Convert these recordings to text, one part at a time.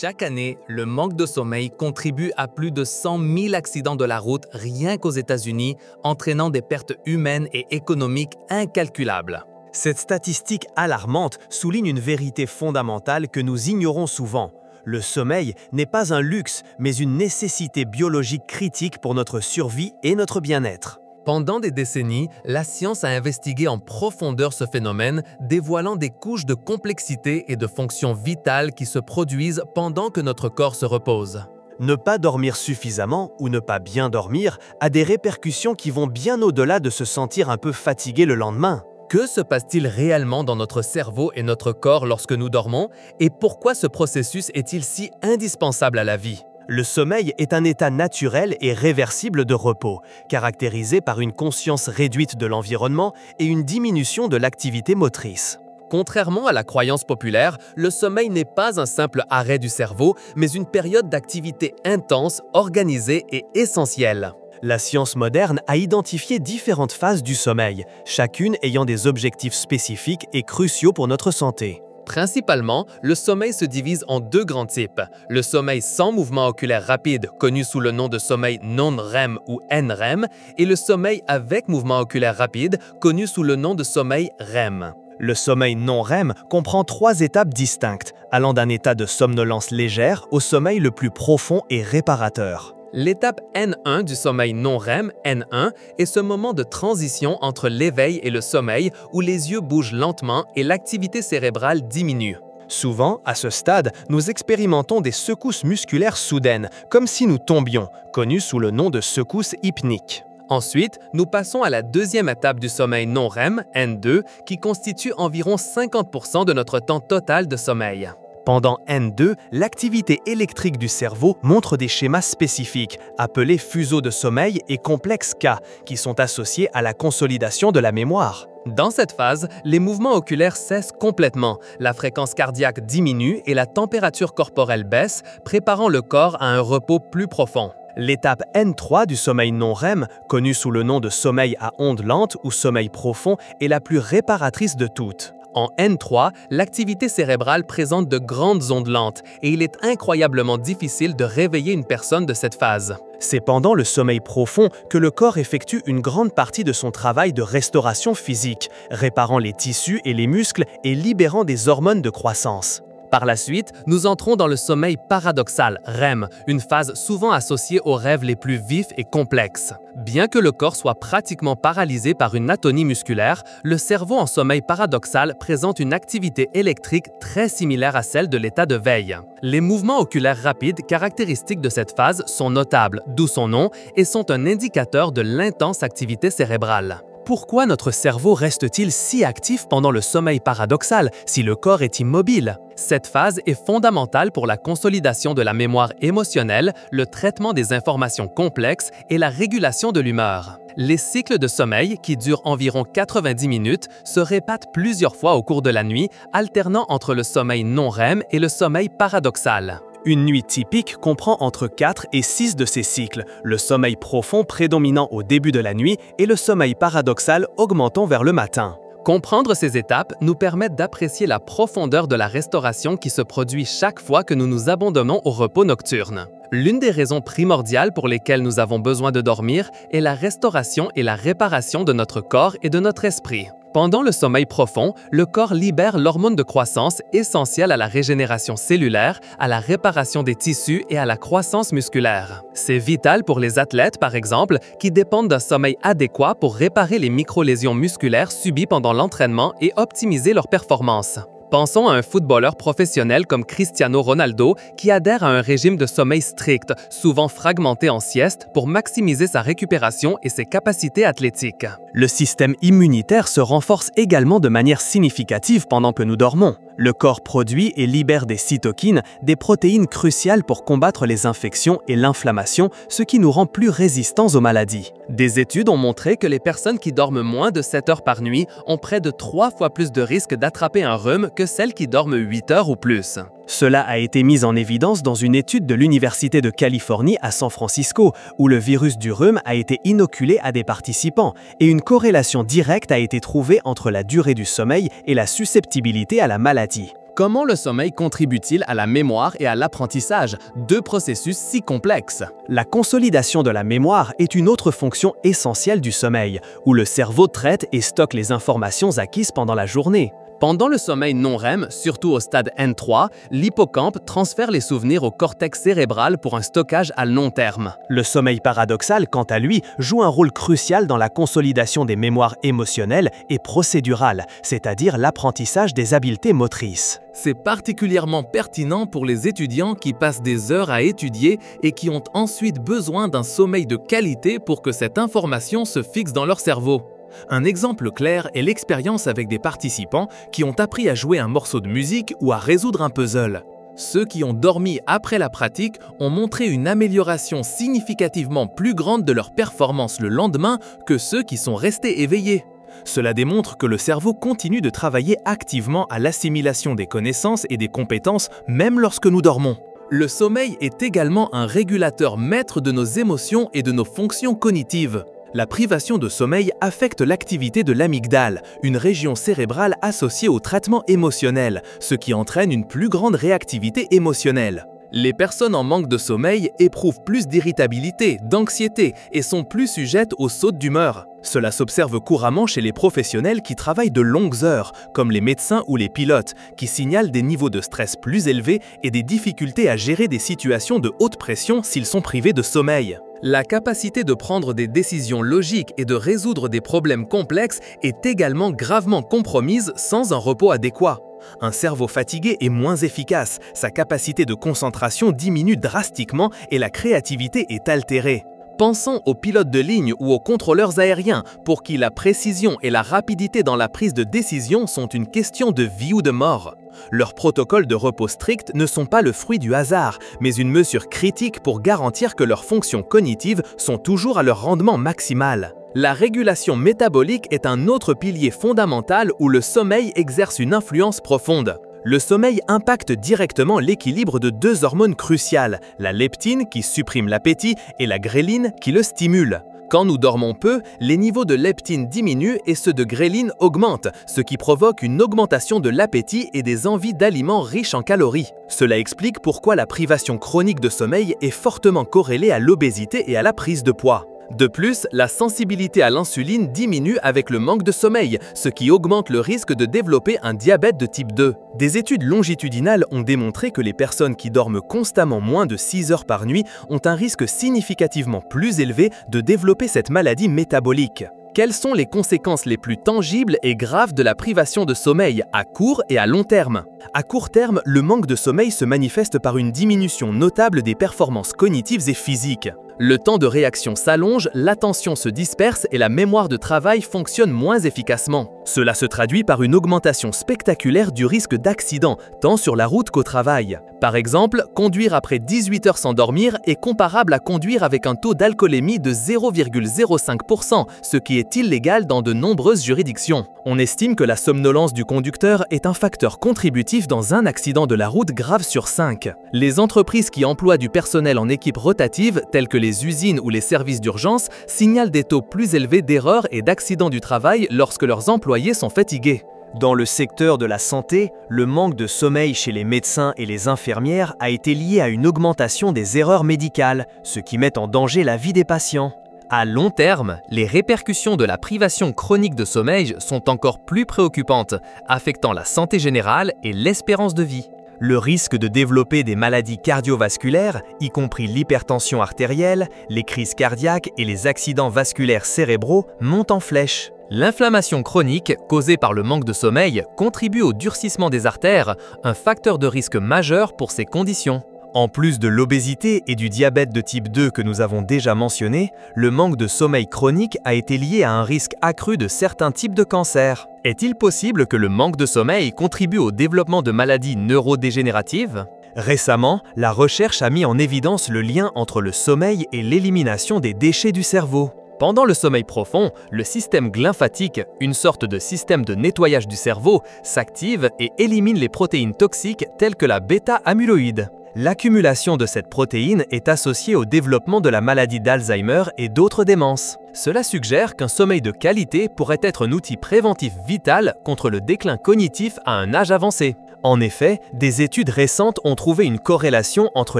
Chaque année, le manque de sommeil contribue à plus de 100 000 accidents de la route rien qu'aux États-Unis, entraînant des pertes humaines et économiques incalculables. Cette statistique alarmante souligne une vérité fondamentale que nous ignorons souvent. Le sommeil n'est pas un luxe, mais une nécessité biologique critique pour notre survie et notre bien-être. Pendant des décennies, la science a investigué en profondeur ce phénomène, dévoilant des couches de complexité et de fonctions vitales qui se produisent pendant que notre corps se repose. Ne pas dormir suffisamment ou ne pas bien dormir a des répercussions qui vont bien au-delà de se sentir un peu fatigué le lendemain. Que se passe-t-il réellement dans notre cerveau et notre corps lorsque nous dormons, et pourquoi ce processus est-il si indispensable à la vie? Le sommeil est un état naturel et réversible de repos, caractérisé par une conscience réduite de l'environnement et une diminution de l'activité motrice. Contrairement à la croyance populaire, le sommeil n'est pas un simple arrêt du cerveau, mais une période d'activité intense, organisée et essentielle. La science moderne a identifié différentes phases du sommeil, chacune ayant des objectifs spécifiques et cruciaux pour notre santé. Principalement, le sommeil se divise en deux grands types. Le sommeil sans mouvement oculaire rapide, connu sous le nom de sommeil non-REM ou NREM, et le sommeil avec mouvement oculaire rapide, connu sous le nom de sommeil REM. Le sommeil non-REM comprend 3 étapes distinctes, allant d'un état de somnolence légère au sommeil le plus profond et réparateur. L'étape N1 du sommeil non-REM, N1, est ce moment de transition entre l'éveil et le sommeil où les yeux bougent lentement et l'activité cérébrale diminue. Souvent, à ce stade, nous expérimentons des secousses musculaires soudaines, comme si nous tombions, connues sous le nom de secousses hypniques. Ensuite, nous passons à la deuxième étape du sommeil non-REM, N2, qui constitue environ 50% de notre temps total de sommeil. Pendant N2, l'activité électrique du cerveau montre des schémas spécifiques, appelés fuseaux de sommeil et complexes K, qui sont associés à la consolidation de la mémoire. Dans cette phase, les mouvements oculaires cessent complètement, la fréquence cardiaque diminue et la température corporelle baisse, préparant le corps à un repos plus profond. L'étape N3 du sommeil non-REM, connue sous le nom de sommeil à ondes lentes ou sommeil profond, est la plus réparatrice de toutes. En N3, l'activité cérébrale présente de grandes ondes lentes et il est incroyablement difficile de réveiller une personne de cette phase. C'est pendant le sommeil profond que le corps effectue une grande partie de son travail de restauration physique, réparant les tissus et les muscles et libérant des hormones de croissance. Par la suite, nous entrons dans le sommeil paradoxal, REM, une phase souvent associée aux rêves les plus vifs et complexes. Bien que le corps soit pratiquement paralysé par une atonie musculaire, le cerveau en sommeil paradoxal présente une activité électrique très similaire à celle de l'état de veille. Les mouvements oculaires rapides caractéristiques de cette phase sont notables, d'où son nom, et sont un indicateur de l'intense activité cérébrale. Pourquoi notre cerveau reste-t-il si actif pendant le sommeil paradoxal si le corps est immobile? Cette phase est fondamentale pour la consolidation de la mémoire émotionnelle, le traitement des informations complexes et la régulation de l'humeur. Les cycles de sommeil, qui durent environ 90 minutes, se répètent plusieurs fois au cours de la nuit, alternant entre le sommeil non-REM et le sommeil paradoxal. Une nuit typique comprend entre 4 et 6 de ces cycles, le sommeil profond prédominant au début de la nuit et le sommeil paradoxal augmentant vers le matin. Comprendre ces étapes nous permet d'apprécier la profondeur de la restauration qui se produit chaque fois que nous nous abandonnons au repos nocturne. L'une des raisons primordiales pour lesquelles nous avons besoin de dormir est la restauration et la réparation de notre corps et de notre esprit. Pendant le sommeil profond, le corps libère l'hormone de croissance essentielle à la régénération cellulaire, à la réparation des tissus et à la croissance musculaire. C'est vital pour les athlètes, par exemple, qui dépendent d'un sommeil adéquat pour réparer les micro-lésions musculaires subies pendant l'entraînement et optimiser leur performance. Pensons à un footballeur professionnel comme Cristiano Ronaldo qui adhère à un régime de sommeil strict, souvent fragmenté en sieste, pour maximiser sa récupération et ses capacités athlétiques. Le système immunitaire se renforce également de manière significative pendant que nous dormons. Le corps produit et libère des cytokines, des protéines cruciales pour combattre les infections et l'inflammation, ce qui nous rend plus résistants aux maladies. Des études ont montré que les personnes qui dorment moins de 7 heures par nuit ont près de 3 fois plus de risques d'attraper un rhume que celles qui dorment 8 heures ou plus. Cela a été mis en évidence dans une étude de l'Université de Californie à San Francisco, où le virus du rhume a été inoculé à des participants, et une corrélation directe a été trouvée entre la durée du sommeil et la susceptibilité à la maladie. Comment le sommeil contribue-t-il à la mémoire et à l'apprentissage, deux processus si complexes? La consolidation de la mémoire est une autre fonction essentielle du sommeil, où le cerveau traite et stocke les informations acquises pendant la journée. Pendant le sommeil non-REM, surtout au stade N3, l'hippocampe transfère les souvenirs au cortex cérébral pour un stockage à long terme. Le sommeil paradoxal, quant à lui, joue un rôle crucial dans la consolidation des mémoires émotionnelles et procédurales, c'est-à-dire l'apprentissage des habiletés motrices. C'est particulièrement pertinent pour les étudiants qui passent des heures à étudier et qui ont ensuite besoin d'un sommeil de qualité pour que cette information se fixe dans leur cerveau. Un exemple clair est l'expérience avec des participants qui ont appris à jouer un morceau de musique ou à résoudre un puzzle. Ceux qui ont dormi après la pratique ont montré une amélioration significativement plus grande de leur performance le lendemain que ceux qui sont restés éveillés. Cela démontre que le cerveau continue de travailler activement à l'assimilation des connaissances et des compétences même lorsque nous dormons. Le sommeil est également un régulateur maître de nos émotions et de nos fonctions cognitives. La privation de sommeil affecte l'activité de l'amygdale, une région cérébrale associée au traitement émotionnel, ce qui entraîne une plus grande réactivité émotionnelle. Les personnes en manque de sommeil éprouvent plus d'irritabilité, d'anxiété et sont plus sujettes aux sautes d'humeur. Cela s'observe couramment chez les professionnels qui travaillent de longues heures, comme les médecins ou les pilotes, qui signalent des niveaux de stress plus élevés et des difficultés à gérer des situations de haute pression s'ils sont privés de sommeil. La capacité de prendre des décisions logiques et de résoudre des problèmes complexes est également gravement compromise sans un repos adéquat. Un cerveau fatigué est moins efficace, sa capacité de concentration diminue drastiquement et la créativité est altérée. Pensons aux pilotes de ligne ou aux contrôleurs aériens, pour qui la précision et la rapidité dans la prise de décision sont une question de vie ou de mort. Leurs protocoles de repos stricts ne sont pas le fruit du hasard, mais une mesure critique pour garantir que leurs fonctions cognitives sont toujours à leur rendement maximal. La régulation métabolique est un autre pilier fondamental où le sommeil exerce une influence profonde. Le sommeil impacte directement l'équilibre de deux hormones cruciales, la leptine qui supprime l'appétit et la gréline qui le stimule. Quand nous dormons peu, les niveaux de leptine diminuent et ceux de gréline augmentent, ce qui provoque une augmentation de l'appétit et des envies d'aliments riches en calories. Cela explique pourquoi la privation chronique de sommeil est fortement corrélée à l'obésité et à la prise de poids. De plus, la sensibilité à l'insuline diminue avec le manque de sommeil, ce qui augmente le risque de développer un diabète de type 2. Des études longitudinales ont démontré que les personnes qui dorment constamment moins de 6 heures par nuit ont un risque significativement plus élevé de développer cette maladie métabolique. Quelles sont les conséquences les plus tangibles et graves de la privation de sommeil à court et à long terme? À court terme, le manque de sommeil se manifeste par une diminution notable des performances cognitives et physiques. Le temps de réaction s'allonge, l'attention se disperse et la mémoire de travail fonctionne moins efficacement. Cela se traduit par une augmentation spectaculaire du risque d'accident, tant sur la route qu'au travail. Par exemple, conduire après 18 heures sans dormir est comparable à conduire avec un taux d'alcoolémie de 0,05%, ce qui est illégal dans de nombreuses juridictions. On estime que la somnolence du conducteur est un facteur contributif dans un accident de la route grave sur 5. Les entreprises qui emploient du personnel en équipe rotative, telles que les usines ou les services d'urgence, signalent des taux plus élevés d'erreurs et d'accidents du travail lorsque leurs employés sont fatigués. Dans le secteur de la santé, le manque de sommeil chez les médecins et les infirmières a été lié à une augmentation des erreurs médicales, ce qui met en danger la vie des patients. À long terme, les répercussions de la privation chronique de sommeil sont encore plus préoccupantes, affectant la santé générale et l'espérance de vie. Le risque de développer des maladies cardiovasculaires, y compris l'hypertension artérielle, les crises cardiaques et les accidents vasculaires cérébraux, monte en flèche. L'inflammation chronique, causée par le manque de sommeil, contribue au durcissement des artères, un facteur de risque majeur pour ces conditions. En plus de l'obésité et du diabète de type 2 que nous avons déjà mentionné, le manque de sommeil chronique a été lié à un risque accru de certains types de cancers. Est-il possible que le manque de sommeil contribue au développement de maladies neurodégénératives? Récemment, la recherche a mis en évidence le lien entre le sommeil et l'élimination des déchets du cerveau. Pendant le sommeil profond, le système glymphatique, une sorte de système de nettoyage du cerveau, s'active et élimine les protéines toxiques telles que la bêta-amyloïde. L'accumulation de cette protéine est associée au développement de la maladie d'Alzheimer et d'autres démences. Cela suggère qu'un sommeil de qualité pourrait être un outil préventif vital contre le déclin cognitif à un âge avancé. En effet, des études récentes ont trouvé une corrélation entre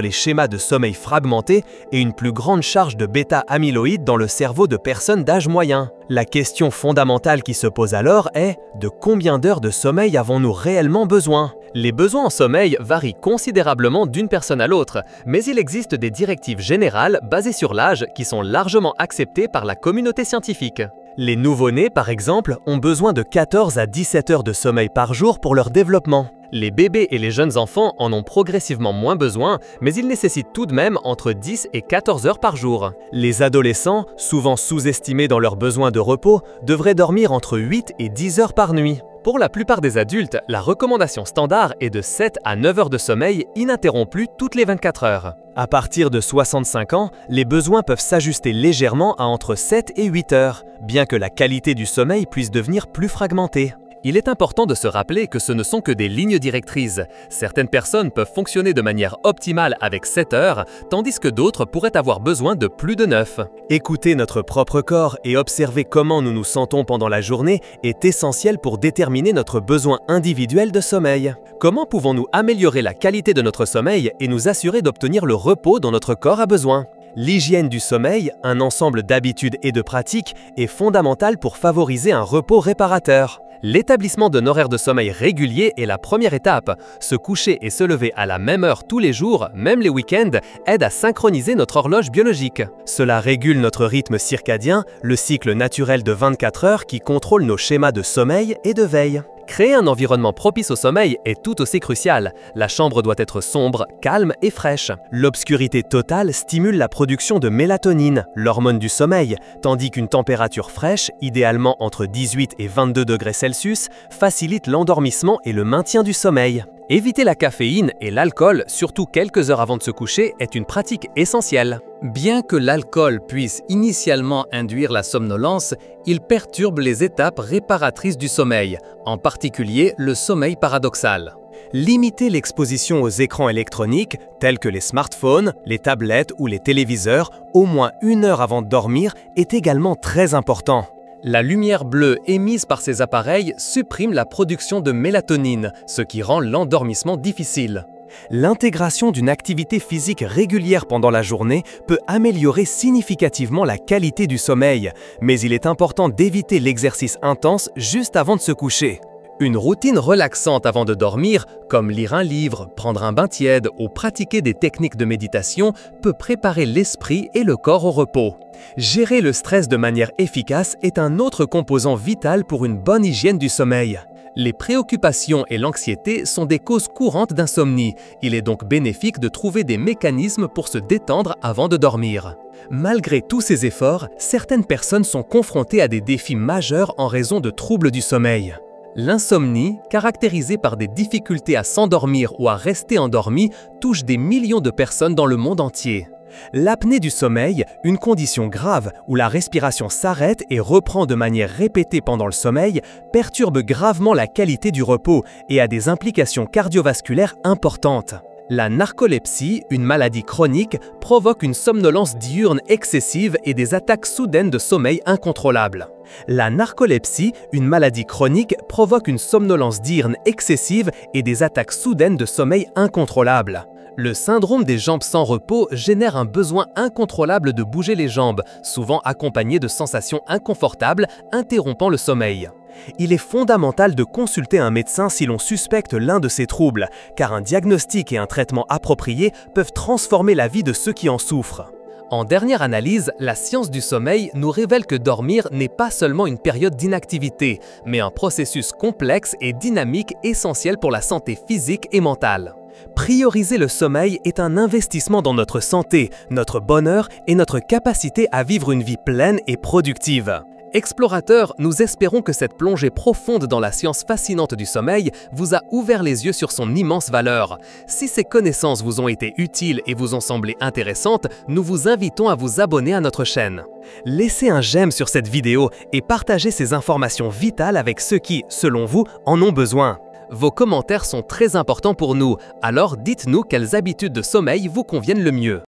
les schémas de sommeil fragmentés et une plus grande charge de bêta-amyloïdes dans le cerveau de personnes d'âge moyen. La question fondamentale qui se pose alors est de combien d'heures de sommeil avons-nous réellement besoin? Les besoins en sommeil varient considérablement d'une personne à l'autre, mais il existe des directives générales basées sur l'âge qui sont largement acceptées par la communauté scientifique. Les nouveau-nés, par exemple, ont besoin de 14 à 17 heures de sommeil par jour pour leur développement. Les bébés et les jeunes enfants en ont progressivement moins besoin, mais ils nécessitent tout de même entre 10 et 14 heures par jour. Les adolescents, souvent sous-estimés dans leurs besoins de repos, devraient dormir entre 8 et 10 heures par nuit. Pour la plupart des adultes, la recommandation standard est de 7 à 9 heures de sommeil ininterrompu toutes les 24 heures. À partir de 65 ans, les besoins peuvent s'ajuster légèrement à entre 7 et 8 heures, bien que la qualité du sommeil puisse devenir plus fragmentée. Il est important de se rappeler que ce ne sont que des lignes directrices. Certaines personnes peuvent fonctionner de manière optimale avec 7 heures, tandis que d'autres pourraient avoir besoin de plus de 9. Écouter notre propre corps et observer comment nous nous sentons pendant la journée est essentiel pour déterminer notre besoin individuel de sommeil. Comment pouvons-nous améliorer la qualité de notre sommeil et nous assurer d'obtenir le repos dont notre corps a besoin? L'hygiène du sommeil, un ensemble d'habitudes et de pratiques, est fondamentale pour favoriser un repos réparateur. L'établissement d'un horaire de sommeil régulier est la première étape. Se coucher et se lever à la même heure tous les jours, même les week-ends, aide à synchroniser notre horloge biologique. Cela régule notre rythme circadien, le cycle naturel de 24 heures qui contrôle nos schémas de sommeil et de veille. Créer un environnement propice au sommeil est tout aussi crucial. La chambre doit être sombre, calme et fraîche. L'obscurité totale stimule la production de mélatonine, l'hormone du sommeil, tandis qu'une température fraîche, idéalement entre 18 et 22 degrés Celsius, facilite l'endormissement et le maintien du sommeil. Éviter la caféine et l'alcool, surtout quelques heures avant de se coucher, est une pratique essentielle. Bien que l'alcool puisse initialement induire la somnolence, il perturbe les étapes réparatrices du sommeil, en particulier le sommeil paradoxal. Limiter l'exposition aux écrans électroniques, tels que les smartphones, les tablettes ou les téléviseurs, au moins 1 heure avant de dormir, est également très important. La lumière bleue émise par ces appareils supprime la production de mélatonine, ce qui rend l'endormissement difficile. L'intégration d'une activité physique régulière pendant la journée peut améliorer significativement la qualité du sommeil, mais il est important d'éviter l'exercice intense juste avant de se coucher. Une routine relaxante avant de dormir, comme lire un livre, prendre un bain tiède ou pratiquer des techniques de méditation, peut préparer l'esprit et le corps au repos. Gérer le stress de manière efficace est un autre composant vital pour une bonne hygiène du sommeil. Les préoccupations et l'anxiété sont des causes courantes d'insomnie. Il est donc bénéfique de trouver des mécanismes pour se détendre avant de dormir. Malgré tous ces efforts, certaines personnes sont confrontées à des défis majeurs en raison de troubles du sommeil. L'insomnie, caractérisée par des difficultés à s'endormir ou à rester endormi, touche des millions de personnes dans le monde entier. L'apnée du sommeil, une condition grave où la respiration s'arrête et reprend de manière répétée pendant le sommeil, perturbe gravement la qualité du repos et a des implications cardiovasculaires importantes. La narcolepsie, une maladie chronique, provoque une somnolence diurne excessive et des attaques soudaines de sommeil incontrôlables. La narcolepsie, une maladie chronique, provoque une somnolence diurne excessive et des attaques soudaines de sommeil incontrôlables. Le syndrome des jambes sans repos génère un besoin incontrôlable de bouger les jambes, souvent accompagné de sensations inconfortables, interrompant le sommeil. Il est fondamental de consulter un médecin si l'on suspecte l'un de ces troubles, car un diagnostic et un traitement appropriés peuvent transformer la vie de ceux qui en souffrent. En dernière analyse, la science du sommeil nous révèle que dormir n'est pas seulement une période d'inactivité, mais un processus complexe et dynamique essentiel pour la santé physique et mentale. Prioriser le sommeil est un investissement dans notre santé, notre bonheur et notre capacité à vivre une vie pleine et productive. Explorateurs, nous espérons que cette plongée profonde dans la science fascinante du sommeil vous a ouvert les yeux sur son immense valeur. Si ces connaissances vous ont été utiles et vous ont semblé intéressantes, nous vous invitons à vous abonner à notre chaîne. Laissez un j'aime sur cette vidéo et partagez ces informations vitales avec ceux qui, selon vous, en ont besoin. Vos commentaires sont très importants pour nous, alors dites-nous quelles habitudes de sommeil vous conviennent le mieux.